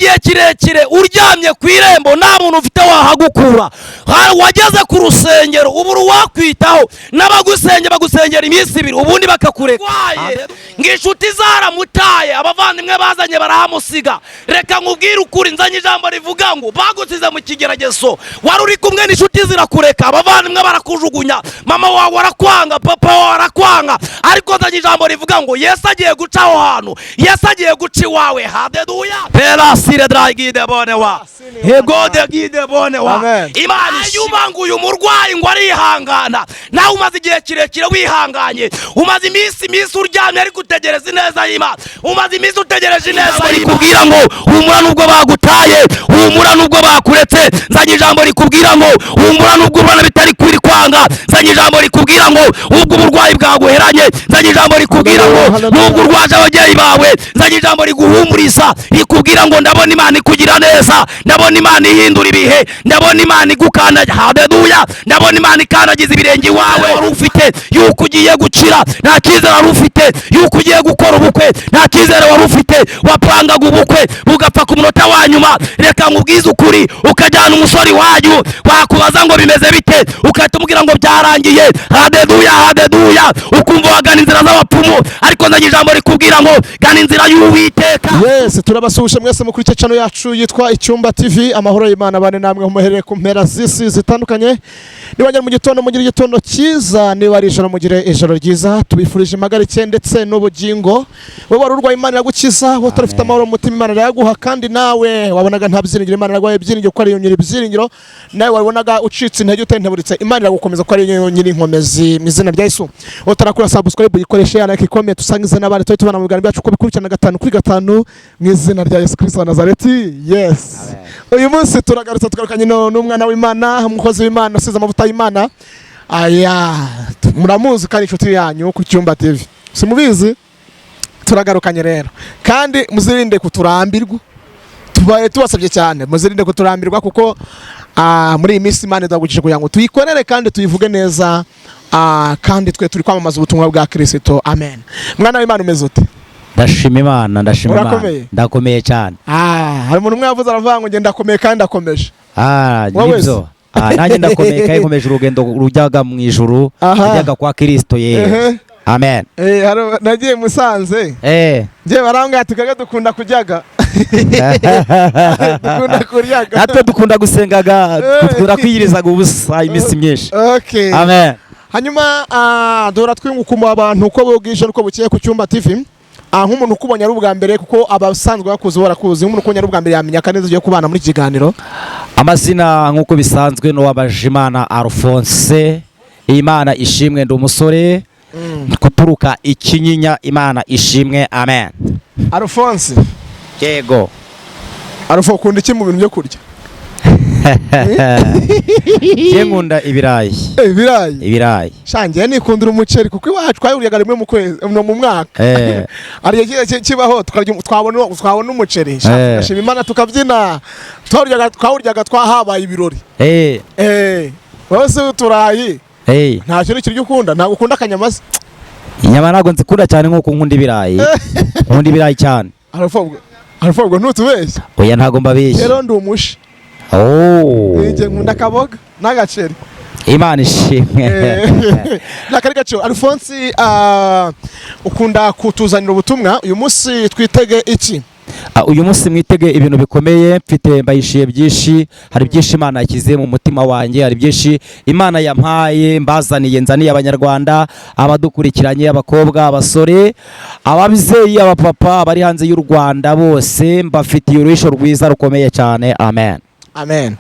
igihe kirekire uryamye ku irembo nta muntu ufite wahagukura, wageze ku rusengero uburu wakwitaho, n'abagusenge bagusengera iminsi ibiri ubundi bakakureka. Ng'inshuti zaramutaye, abavandimwe bazanye barahamusiga. Reka nkubwire ukuri, nzanye ijambo rivuga ngo bagusize mu kigeragezo, wari uri kumwe n'inshuti zirakureka, abavandimwe barakujugunya, mama wawe arakwanga, papa wawe arakwanga, ariko nzanye ijambo rivuga ngo Yesu agiye guca aho hantu, Yesu agiye guca iwawe. Haleluya. Perasire dragide bonewa, hegode gide bonewa. Imana yubanguye umurwayi ngo arihangana. Nawe umaze igihe kirekire wihanganye, umaze iminsi uryamye ariko utegereza ineza y'Imana, umaze iminsi utegereje ineza rikubwira ngo humura nubwo bagutaye, humura nubwo bakuretse. Nzanye ijambo rikubwira ngo humura nubwo ubona bitari kuri kwanga. Nzanye ijambo rikubwira ngo ubwo uburwayi bwaguheranye. Nzanye ijambo rikubwira ngo nubwo urwaje ababyeyi bawe. Nzanye ijambo riguhumuriza rikubwira ngo ndabona Imana ikugira neza, ndabona Imana ihindura ibihe, ndabona Imana igukanagira. Haleluya. Ndabona Imana ikanagiza ibirenge iwawe wari ufite yuko ugiye gukira, nta cyizere wari ufite yuko ugiye gukora ubukwe, nta cyizere wari ufite, wapangaga ubukwe bugapfa ku munota wa nyuma. Reka nkubwize ukuri, ukajyana umusore wanyu wakubaza ngo bimeze bite, ukahita umubwira ngo byarangiye. Haleluya, haleluya. Ukumva wagana inzira z'abapfumu, ariko nzanye ijambo rikubwira ngo gana inzira y'Uwiteka. Yes, turabasuhuje mwese mukuri cyano yacu yitwa Icyumba TV. Amahoro y'Imana bane namwe muhereye ku mpera z'isi zitandukanye. Niba mu gitondo mugira igitondo cyiza, niba ari ijoro mugire ijoro ryiza. Tubifurije impagarike ndetse n'ubugingo. Wowe wari urwaye Imana iragukiza, wowe utarafite amahoro mu mutima Imana iraguha, kandi nawe wabonaga nta byiringiro Imana iraguha ibyiringiro ko ari nyiri ibyiringiro, nawe wabonaga ucitse intege utenteburitse, Imana iragukomeza ko ari nyiri inkomezi mu izina rya Yesu. Utarakora subscribe yikoreshe yana comment usangize n'abari tubana mu biganiro byacu ko bikurikirana 5 kuri 5 mu izina rya Yesu Kristo wa Nazareti. Yes. Uyu munsi turagarutse tugarukanye n'umwana w'Imana, umukozi w'Imana usize amavuta y'Imana. Aya, muramuzi kandi inshuti yanyu ku Cyumba TV. Simubizi? Turagarukanye rero. Kandi muzirinde kuturambirwa. Tubaye tubasabye cyane, muzirinde kuturambirwa kuko muri iyi minsi Imana idagukije kugira ngo tuyikorere kandi tuyivuge neza, kandi twe turi kwamamaza ubutumwa bwa Kristo. Amen. Mwana w'Imana umeze ute? Ndashima Imana, ndashima Imana. Ndakomeye cyane. Hari umuntu umwe yavuze aravuga ngo ngenda ndakomeye kandi ndakomeje. Nibyo. Nanjye ndakomeye kandi nkomeje urugendo rujyaga mu ijuru, rujyaga kwa Kristo Yesu. Amen. Nagiye Musanze. Ngiye barambwira tukaga dukunda kujyaga. Dukunda kuryaga. Natwe dukunda gusengaga, dukunda kwiyirizaga ubusa iminsi myinshi. Okay. Amen. Hanyuma dora twinguka mu abantu uko bogije uko bukiye ku Cyumba TV. Nk'umuntu ukubonye ari ubwa mbere kuko abasanzwe bakuze barakuze, nk'umuntu ukubonye ari ubwa mbere yamenya kaneza ugiye kubana muri kiganiro. Amazina nk'uko bisanzwe no wabajimana Alphonse. Imana ishimwe ndi umusore kuturuka Ikinyinya. Imana ishimwe. Amen. Alphonse. Yego. Alphonse ukunda iki mu bintu byo kurya? Nkunda ibirayi. Ibirayi. Shangiye nikundira umuceri kuko iwacu twayuryaga rimwe mu kwezi no mu mwaka. Ari kibaho twabona umuceri. Shashima Imana tukabyina. Twawuryaga twahabaye ibirori. Wose uturayi. Nta kintu kiryo ukunda, ntabwo ukunda akanyamaza. Inyama ntabwo nzikunda cyane nkuko nkunda ibirayi. Nkunda ibirayi cyane. Alphonse ntutubeshya. Oya ntabwo mbabeshya. Rero ndi umushi. Nje nkunda kaboga n'agaceri. Imana ishimwe. Nakari gacho Alphonse, ukunda kutuzanira ubutumwa. Uyu munsi twitege iki? Uyu munsi mwitege ibintu bikomeye, mfite mbayishiye byinshi. Hari byinshi Imana yakize mu mutima wanjye, hari byinshi Imana yampaye mbazaniye, nzaniye abanyarwanda, abadukurikiranye, abakobwa, abasore, ababyeyi, abapapa, abari hanze y'u Rwanda bose, mbafitiye uruhisho rwiza rukomeye cyane. Amen. Amen.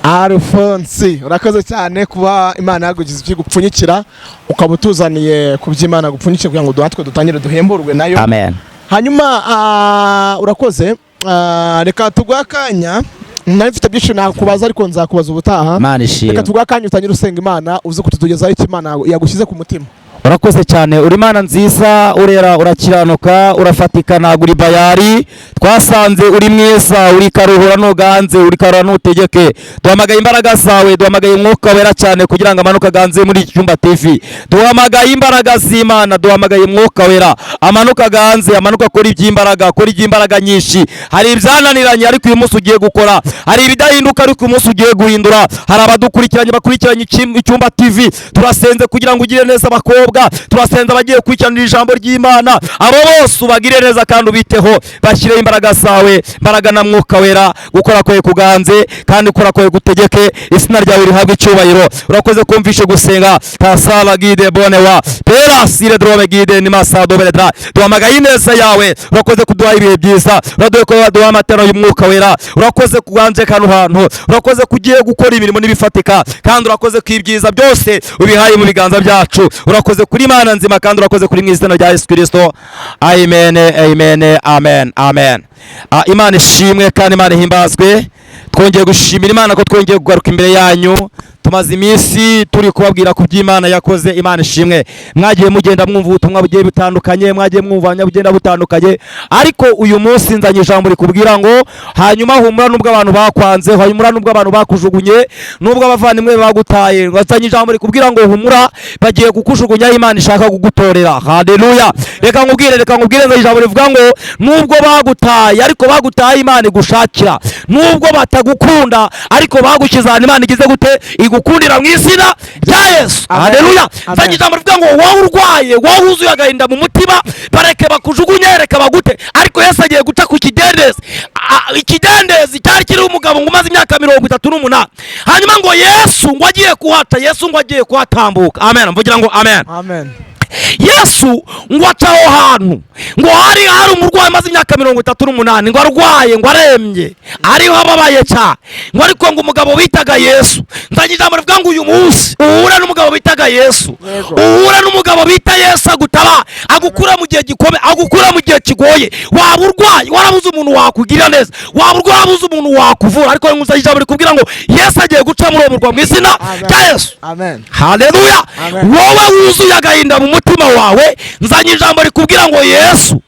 Alphonse, urakoze cyane kuba Imana yagugize iki gupfunyikira, ukabutuzaniye kuby'Imana gupfunyikira kugira ngo duhatwe dutangire duhemburwe nayo. Amen. Hanyuma urakoze, reka tugwakanya. Nafite byinshi nakubaza ariko nzakubaza ubutaha. Imana ishimwe. Reka tugwakanya utangire usenga Imana uze kututugezaho iki Imana yagushyize ku mutima. urakoze cyane, uri Imana nziza, urera, urakiranuka, urafatika, ntabwo uri bayari. Twasanze uri mwiza, uri karuhura nuganze, uri karura nutegeke. Duhamagaye imbaraga zawe, duhamagaye umwuka wera cyane kugira ngo amanuka ganze muri iki cyumba TV. Duhamagaye imbaraga z'Imana, duhamagaye umwuka wera amanuka ganze, amanuka kuri iby'imbaraga, kuri iby'imbaraga nyinshi. Hari ibyananiranye ariko uyu munsi ugiye gukora, hari ibidahinduka ariko uyu munsi ugiye guhindura. Hari abadukurikiranye bakurikiranye icyumba TV, turasenze kugira ngo ugire neza abakobwa, turasenze abagiye kwikiranira ijambo ry'Imana, abo bose ubagire neza kandi ubiteho, bashyire imbaraga zawe, imbaraga na mwuka wera, gukora kwawe kuganze kandi gukora kwawe gutegeke, izina ryawe rihabwe icyubahiro. Urakoze kumvishe gusenga kasala gide bonewa pera sire drome gide ni masado beledra. Duhamagaye ineza yawe, urakoze kuduha ibihe byiza, uraduhe ko waduha amatero y'umwuka wera, urakoze kuganze kano hantu, urakoze kugiye gukora imirimo n'ibifatika, kandi urakoze ko ibyiza byose ubihaye mu biganza byacu. Urakoze kuri Imana nzima kandi urakoze kuri mu izina rya Yesu Kristo. Amen, amen, amen, amen. Imana ishimwe kandi Imana ihimbazwe. Twongeye gushimira Imana ko twongeye kugaruka imbere yanyu. Tumaze iminsi turi kubabwira ku by'Imana yakoze. Imana ishimwe. Mwagiye mugenda mwumva ubutumwa bugiye bitandukanye, mwagiye mwumva bugenda butandukanye, ariko uyu munsi nzanye ijambo rikubwira ngo hanyuma humura nubwo abantu bakwanze, humura nubwo abantu bakujugunye, nubwo abavandimwe bagutaye, nzanye ijambo rikubwira ngo humura, bagiye kukujugunya, Imana ishaka kugutorera. Haleluya. Reka nkubwire nzanye ijambo rivuga ngo nubwo bagutaye ariko bagutaye Imana igushakira, nubwo batagukunda ariko bagukiza, Imana igize gute? Igukundira mu izina rya Yesu. Haleluya. Nzanye ijambo rivuga ngo wowe urwaye, wowe uzuye agahinda mu mutima, bareke bakujugunye, reka bagute, ariko Yesu agiye guca ku kidendezi. Ikidendezi cyari kiriho umugabo ngo umaze imyaka 38, hanyuma ngo Yesu ngo agiye kuhaca, Yesu ngo agiye kuhatambuka. Amen. Mvugira ngo amen. Amen. Yesu ngo acaho hantu ngo hari umurwayi maze imyaka 38 ngo arwaye, ngo aremye, ariho ababaye cyane, ngo ariko ngo umugabo bitaga Yesu. Nzanye ijambo rivuga ngo uyu munsi uhure n'umugabo bitaga Yesu, uhure n'umugabo bita Yesu, agutaba, agukura mu gihe gikomeye, agukura mu gihe kigoye. Waba urwaye warabuze umuntu wakugirira neza, waba urwaye wabuze umuntu wakuvura, ariko nzanye ijambo rikubwira ngo Yesu agiye guca muri uwo murwa mu izina rya Yesu. Amen. Haleluya. Wowe wuzuye agahinda mu mutima wawe, nzanye ijambo rikubwira ngo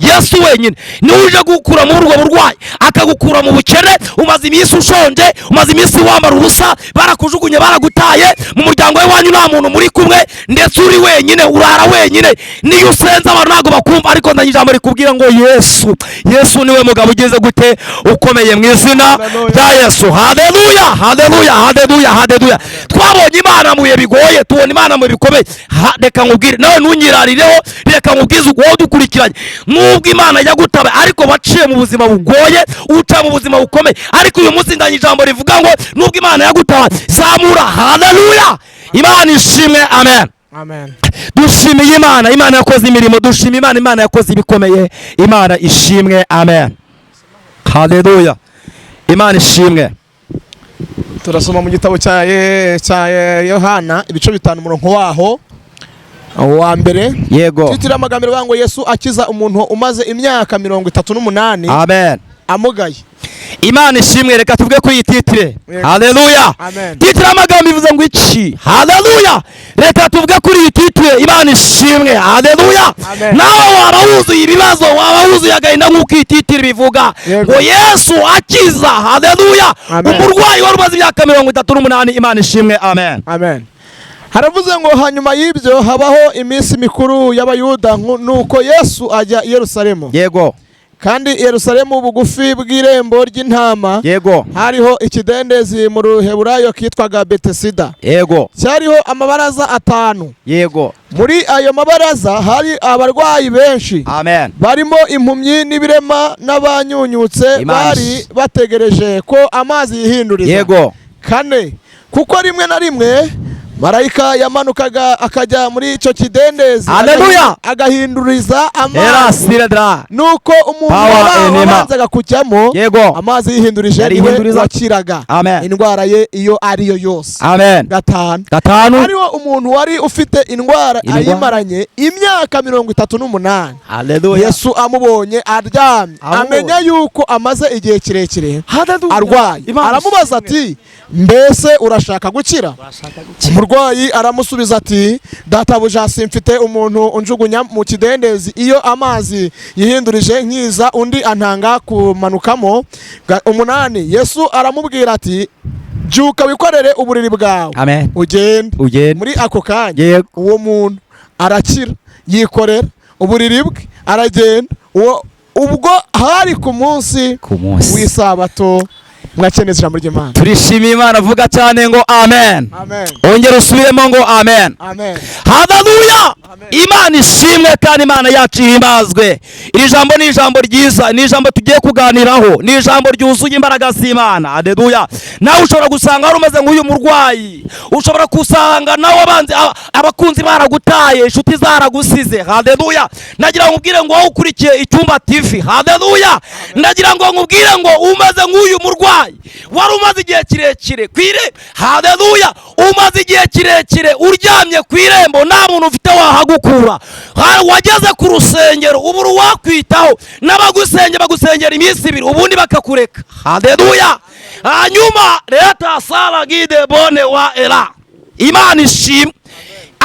Yesu wenyine niwe uje gukura muri urwo burwayi, akagukura mu bukene. Umaze iminsi ushonje, umaze iminsi wambara ubusa, barakujugunye, baragutaye, mu muryango we wanyu nta muntu muri kumwe, ndetse uri wenyine, urara wenyine, niyo usenze abantu ntabwo bakumva, ariko nzanye ijambo rikubwira ngo Yesu niwe mugabo ugeze gute? Ukomeye mu izina rya Yesu. Haleluya, haleluya, haleluya, haleluya. Twabonye Imana mu bihe bigoye, tubona Imana mu bikomeye. Reka nkubwire nawe ntunyirarireho, reka nkubwize uwo dukurikiranye, nubwo Imana yagutabe ariko waciye mu buzima bugoye, uca mu buzima bukomeye, ariko uyu munsi ndanye ijambo rivuga ngo nubwo Imana yagutabe, zamura. Haleluya. Imana ishimwe. Amen. Amen. Dushimiye Imana, Imana yakoze imirimo, dushimiye Imana, Imana yakoze ibikomeye, Imana ishimwe. Amen. Haleluya. Imana ishimwe. Turasoma mu gitabo cya Yohana ibice 5 umurongo waho wa mbere. Yego. Twitira amagambo avuga ngo Yesu akiza umuntu umaze imyaka 38. Amen. Amugaye. Imana ishimwe. Reka tuvuge kuri iyi titire. Haleluya. Titire amagambo ivuze ngo iki? Haleluya. Reka tuvuge kuri iyi titire. Imana ishimwe. Haleluya. Nawe waba wuzuye ibibazo, waba wuzuye agahinda nk'uko iyi titire bivuga ngo Yesu akiza. Haleluya. Umurwayi wari umaze imyaka 38. Imana ishimwe. Amen. Amen. Haravuze ngo hanyuma y'ibyo habaho iminsi mikuru y'Abayuda, nuko Yesu ajya i Yerusalemu. Yego. Kandi i Yerusalemu bugufi bw'irembo ry'intama, yego, hariho ikidendezi mu Ruheburayo kitwaga Betesida. Yego. Cyariho amabaraza 5. Yego. Muri ayo mabaraza hari abarwayi benshi. Amen. Barimo impumyi n'ibirema n'abanyunyutse, bari bategereje ko amazi yihinduriza. Yego. 4. Kuko rimwe na rimwe marayika yamanukaga akajya muri icyo kidendezi, agahinduriza amazi, nuko umuntu wabanzaga kujyamo amazi yihindurije niwe wakiraga indwara ye iyo ariyo yose. Amen. 5. Hariho umuntu wari ufite indwara ayimaranye imyaka 38. Yesu amubonye aryamye, amenya yuko amaze igihe kirekire arwaye, aramubaza ati mbese urashaka gukira? umurwayi aramusubiza ati databuja simfite umuntu unjugunya mu kidendezi iyo amazi yihindurije nkiza undi antanga kumanukamo. 8 Yesu aramubwira ati byuka wikorere uburiri bwawe Amen. ugende. Muri ako kanya uwo muntu arakira yikorera uburiri bwe aragenda. Ubwo hari ku munsi w'isabato. Mwakeneza ijambo ry'Imana. Turishimiye Imana, vuga cyane ngo amen. Ongera usubiremo ngo amen. Haleluya. Imana ishimwe kandi Imana yacu ihimbazwe. Iri jambo ni ijambo ryiza, ni ijambo tugiye kuganiraho, ni ijambo ryuzuye imbaraga z'Imana. Haleluya. Nawe ushobora gusanga wari umeze nk'uyu murwayi, ushobora kusanga nawe abakunzi baragutaye, inshuti zaragusize. Haleluya. Nagira ngo nkubwire ngo wowe ukurikiye Icyumba TV. Haleluya. Nagira ngo nkubwire ngo umeze nk'uyu murwayi wari umaze igihe kirekire kwire. Haleluya. Umaze igihe kirekire uryamye ku irembo, nta muntu ufite wahagukura. Wageze ku rusengero uburu wakwitaho, bagusengera iminsi 2 ubundi bakakureka. Haleluya. Hanyuma leta sala gide bone wa era. Imana ishimwe.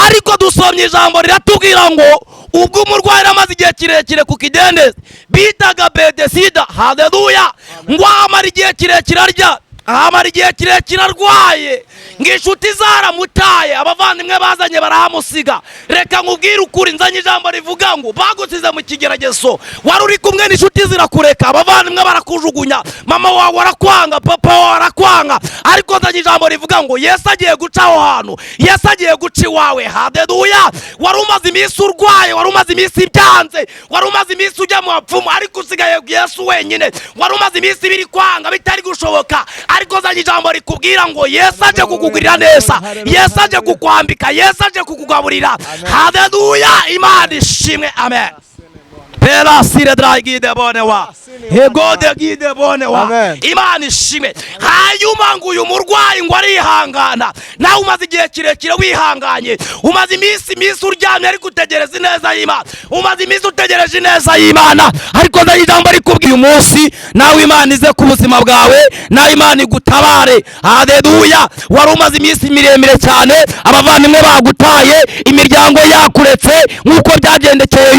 Ariko dusomye ijambo riratubwira ngo ubwo umurwayi amaze igihe kirekire ku kidendezi bitaga Bedesida. Haleluya. Ngo amara igihe kirekire arya, amara igihe kirekire arwaye, ng'inshuti zaramutaye, abavandimwe bazanye barahamusiga. Reka nkubwire ukuri, nzanye ijambo rivuga ngo bagusize mu kigeragezo, wari uri kumwe n'inshuti zirakureka, abavandimwe barakujugunya, mama wawe arakwanga, papa wawe arakwanga. Ariko nzanye ijambo rivuga ngo Yesu agiye guca aho hantu, Yesu agiye guca iwawe. Haleluya. Wari umaze iminsi urwaye, wari umaze iminsi byanze, wari umaze iminsi ujya mu bapfumu, ariko usigaye Yesu wenyine. Wari umaze iminsi biri kwanga bitari gushoboka, ariko nzanye ijambo rikubwira ngo Yesu aje kukugirira neza, Yesu aje kukwambika, Yesu aje kukugaburira. Haleluya. Imana ishimwe. Amen. Pera sire dragide bonewa. Hegode gide bonewa. Imana ishimwe. Hanyuma ngo uyu murwayi ngo arihangana. Nawe umaze igihe kirekire wihanganye, umaze iminsi uryamye ariko utegereza ineza y'Imana, umaze iminsi utegereje ineza y'Imana. Ariko nzanye ijambo rikubwiye uyu munsi nawe Imana ize ku buzima bwawe, nawe Imana igutabare. Haleluya. Wari umaze iminsi miremire cyane abavandimwe bagutaye, imiryango yakuretse nk'uko byagendekeye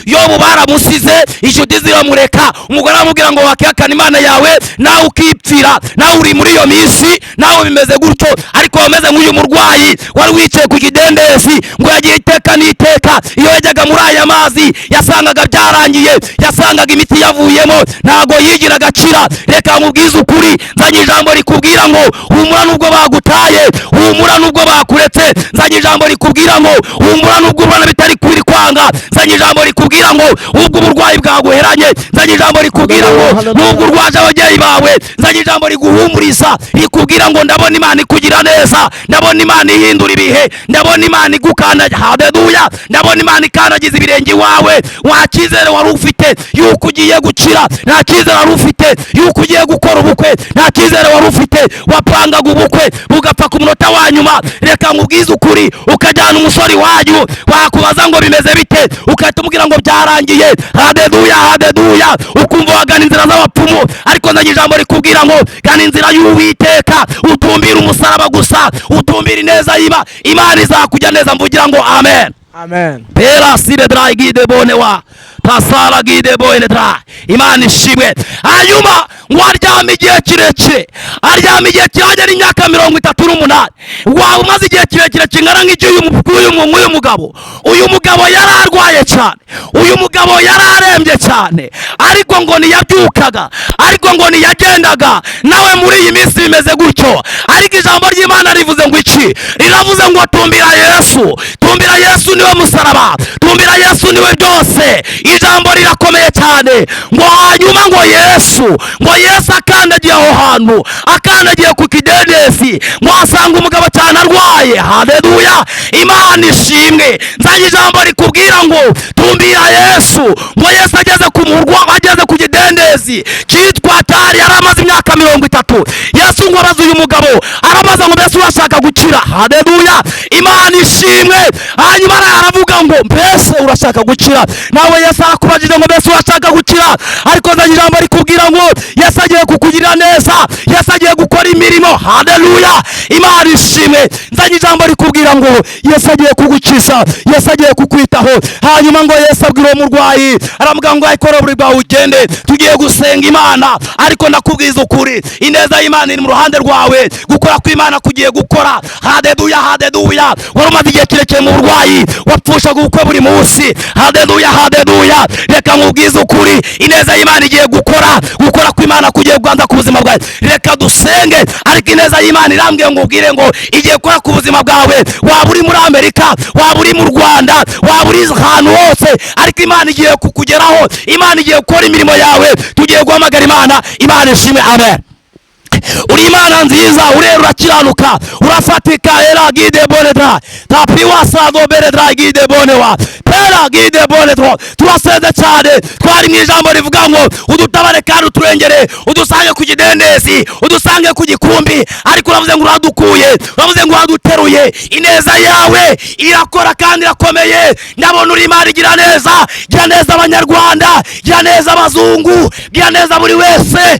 Yobu baramusize, inshuti ziramureka, umugore aramubwira ngo wakihakana Imana yawe nawe ukipfira. Nawe uri muri iyo minsi, nawe bimeze gutyo. Ariko wameze nk'uyu murwayi wari wicaye ku kidendezi ngo yagiye iteka n'iteka, iyo yajyaga muri aya mazi yasangaga byarangiye, yasangaga imiti yavuyemo, ntago yigira agacira. Reka nkubwize ukuri, nzanye ijambo rikubwira ngo humura nubwo bagutaye, humura nubwo bakuretse. Nzanye ijambo rikubwira ngo humura nubwo ubona bitari kuri kwanga. Nzanye ijambo rikubwira ngo ubwo uburwayi bwaguheranye. Nzanye ijambo rikubwira ngo nubwo urwaje ababyeyi bawe. Nzanye ijambo riguhumuriza rikubwira ngo ndabona Imana ikugira neza, ndabona Imana ihindura ibihe, ndabona Imana igukanda. Haleluya. Ndabona Imana ikandagiza ibirenge wawe. Wakizere wari ufite yuko ugiye gukira, nta kizere wari ufite yuko ugiye gukora ubukwe, nta kizere wari ufite wapangaga ubukwe bugapfa ku munota wa nyuma. Reka nkubwize ukuri, ukajyana umusore wanyu wakubaza ngo bimeze bite, ukahita umubwira ngo byarangiye. Haleluya. Haleluya. Ukumva wagana inzira z'abapfumu. Ariko nzanye ijambo rikubwira ngo gana inzira y'Uwiteka, utumbira umusaraba gusa, utumbira ineza Imana izakujya neza. Mvugira ngo amen. Amen. Pera sire dragide bonewa. Tasala gide boene dra. Imana ishimwe. Hanyuma ngo aryama igihe kirekire, aryama igihe kiragera imyaka 38. Waba umaze igihe kirekire kingana nk'uyu mugabo. Uyu mugabo yari arwaye cyane, uyu mugabo yari arembye cyane, ariko ngo ntiyabyukaga, ariko ngo ntiyagendaga. Nawe muri iyi minsi bimeze gutyo, ariko ijambo ry'Imana rivuze ngo iki? Riravuze ngo tumbira Yesu, tumbira Yesu niwe musaraba, tumbira Yesu niwe byose. Ijambo rirakomeye cyane ngo hanyuma ngo Yesu akandagiye aho hantu, akandagiye ku kidendezi, ngo asanga umugabo cyane arwaye. Haleluya. Imana ishimwe. Nzanye ijambo rikubwira ngo tumbira Yesu. Ngo Yesu ageze ku kidendezi cyitwa Tari, yaramaze imyaka 30. Yesu ngo abaza uyu mugabo, arabaza ngo mbese urashaka gukira? Haleluya. Imana ishimwe. Hanyuma aravuga ngo mbese urashaka gukira? Nawe Yesu arakubajije ngo mbese urashaka gukira? Ariko nzanye ijambo rikubwira ngo Yesu agiye kukugirira kugira neza, Yesu agiye gukora imirimo. Haleluya, Imana ishimwe. Nzanye ijambo rikubwira ngo Yesu agiye kugukiza, Yesu agiye kukwitaho. Hanyuma ngo Yesu abwira uwo murwayi, aramuga ngo ayikora buri bwawe ugende, tugiye gusenga Imana. Ariko ndakubwiza ukuri, ineza y'Imana iri mu ruhande rwawe, gukora kw'Imana kugiye gukora. Haleluya, haleluya. Wari umaze igihe kirekire mu burwayi, wapfushaga ubukwe buri munsi. Haleluya, haleluya. Reka nkubwize ukuri, ineza y'Imana igiye gukora kw'Imana kugiye kuganza ku buzima bwawe. Reka dusenge, ariko ineza y'Imana irambwiye ngo ubwire ngo igiye gukora ku buzima bwawe. Waba uri muri Amerika, waba uri mu Rwanda, waba uri ahantu hose, ariko Imana igiye kukugeraho. Imana igiye gukora imirimo yawe. Tugiye guhamagara Imana. Imana ishimwe. Amen. Uri Imana nziza, urera, urakiranuka, urafatika. Era gide bonedra tapiwa sado beredra gide bonewa pera gide bonedro. Turaseze cyane, twari mu ijambo rivuga ngo udutabare kandi uturengere, udusange ku kidendezi, udusange ku gikumbi. Ariko uravuze ngo uradukuye, uravuze ngo uraduteruye. Ineza yawe irakora kandi irakomeye. Ndabona uri Imana igira neza, gira neza Abanyarwanda, gira neza abazungu, gira neza buri wese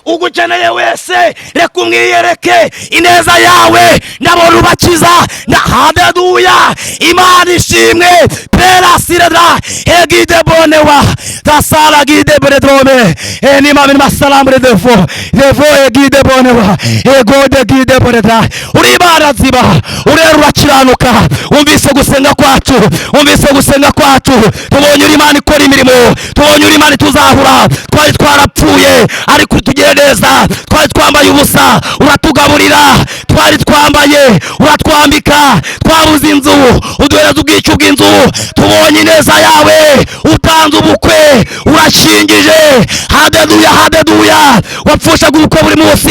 ugukeneye wese. Reka umwiyereke ineza yawe. Ndabona ubakiza. Haleluya, Imana ishimwe. Pera siredra egide bonewa tasala gide bredrome ni mami masalamu redefo defo egide bonewa egode gide bredra. Uri Imana nziba, urera, urakiranuka. Umvise gusenga kwacu, umvise gusenga kwacu. Tubonye uri Imana ikora imirimo, tubonye uri Imana tuzahura. Twari twarapfuye ariko tugiye neza, twari twambaye ubusa uratugaburira, twari twambaye uratwambika, twabuze inzu uduhereza ubwicyu bw'inzu. Tubonye ineza yawe, utanze ubukwe, urashingije. Haleluya, haleluya. Wapfushaga ubukwe buri munsi,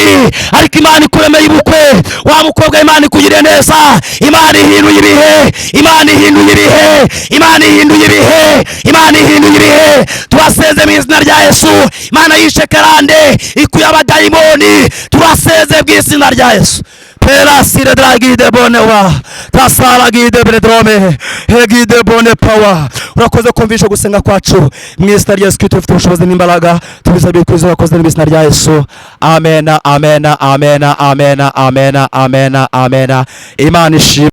ariko Imana ikuremeye ubukwe. Wa mukobwa, Imana ikugire neza. Imana ihinduye ibihe, Imana ihinduye ibihe, Imana ihinduye ibihe, Imana ihinduye ibihe. Turaseze mu izina rya Yesu. Imana yishe karande, ikuye abadayimoni. Turaseze mu izina rya Yesu. Pera sire dragide bonewa tasala gide bredrome hegide bone power. Urakoze kumvisha gusenga kwacu mu izina rya Yesu Kristo. Ufite ubushobozi n'imbaraga, tubisabye kwizo. Urakoze mu izina rya Yesu. Amen, amen, amen, amen, amen, amen. Imana ishimwe.